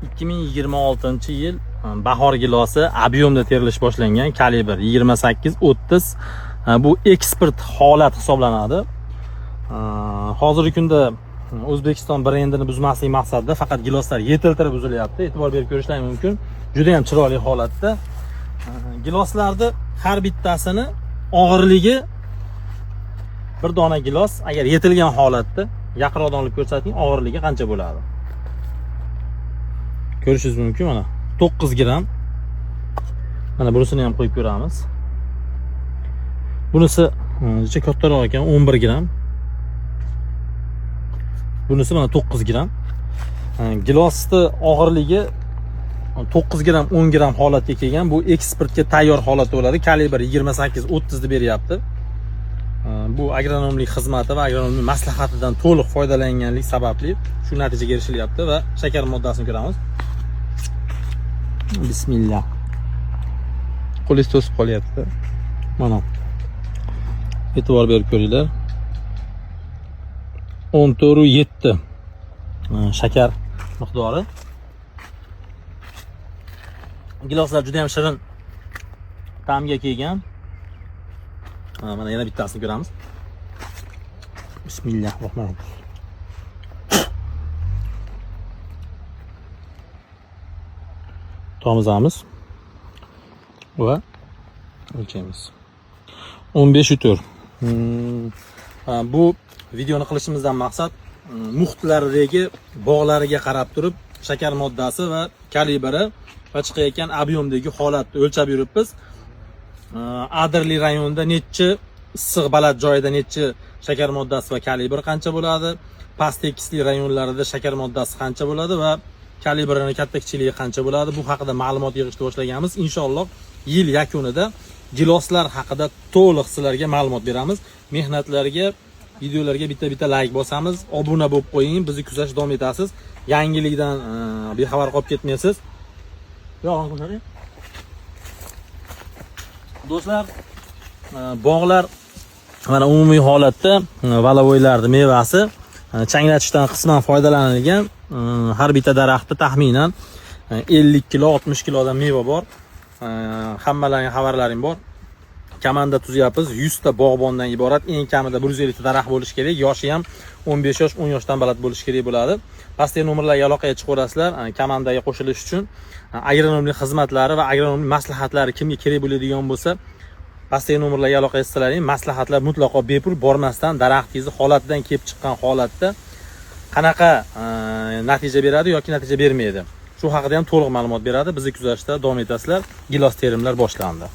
2026-yil bahor gilosi ob'yomda terilish boshlangan, kalibr 28-30. Bu eksport holat hisoblanadi. Hozirgi kunda O'zbekiston brendini buzmaslik maqsadida faqat giloslar yetiltirib uzilyapti. E'tibor berib ko'rishingiz mumkin. Juda ham chiroyli holatda. Giloslarni har bittasini og'irligi bir dona gilos agar yetilgan holatda yaqinroqdan olib ko'rsating, og'irligi qancha bo'ladi? Ko'rishingiz mumkin. Mana 9 gram. Mana bunisini ham qo'yib ko'ramiz. Bunisi juda kattaroq ekan, 11 gram. Bunisi mana 9 gram. Gilosni og'irligi 9 gram, 10 gram holatga kelgan. Bu eksportga tayyor holatda bo'ladi. Kalibr 28-30 ni beryapti. Bu agronomlik xizmati va agronomlik maslahatidan to'liq foydalanganlik sababli shu natijaga erishilyapti va shakar moddasini ko'ramiz. Bismillah. Qo'lingiz to'sib qolyapti. Mana. E'tibor berib ko'ringlar. 14.7 shakar miqdori. Giloslar juda ham shirin ta'mga kelgan. Mana yana bittasini ko'ramiz. Bismillahirrohmanirrohim. Tomizamiz va o'lchaymiz. 15 yutur. Bu videoni qilishimizdan maqsad muxtlaridagi bog'lariga qarab turib shakar moddasi va kalibri va chiqayotgan ob'yomdagi holatni o'lchab yuribmiz. Adirli rayonida necha issiq balad joyida necha shakar moddasi va kalibr qancha bo'ladi? Past tekisli rayonlarida shakar moddasi qancha bo'ladi va kalibrini katta kichiligi qancha bo'ladi? Bu haqida ma'lumot yig'ishni boshlaganmiz. Inshaalloh yil yakunida giloslar haqida to'liq sizlarga ma'lumot beramiz. Mehnatlarga, videolarga bitta like bosamiz, obuna bo'lib qo'ying, bizni kuzatishda davom etasiz. Yangilikdan bexabar qolib ketmaysiz. Do'stlar, bog'lar mana umumiy holatda valavoylarning mevasi changlatishdan qisman foydalanilgan. Har bitta daraxtda taxminan 50 kilo, 60 kilodan meva bor. Hammalaring xabarlaring bor. Kamanda tuzyapmiz. 100 ta bog'bondan iborat, eng kamida 150 ta daraxt bo'lishi kerak. Yoshi ham 15 yosh, 10 yoshdan baland bo'lishi kerak bo'ladi. Pastdagi nomerlarga aloqaga chiqaverasizlar. Komandaga qo'shilish uchun agronomlik xizmatlari va agronomlik maslahatlari kimga kerak bo'ladigan bo'lsa, pastdagi nomerlarga aloqa qilsalaring, maslahatlar mutlaqo bepul, bormasdan daraxtingizni holatidan kelib chiqqan holatda qanaqa natija beradi yoki natija bermaydi. Shu haqida ham to'liq ma'lumot beradi. Bizni kuzatishda davom etasizlar. Gilos terimlar boshlandi.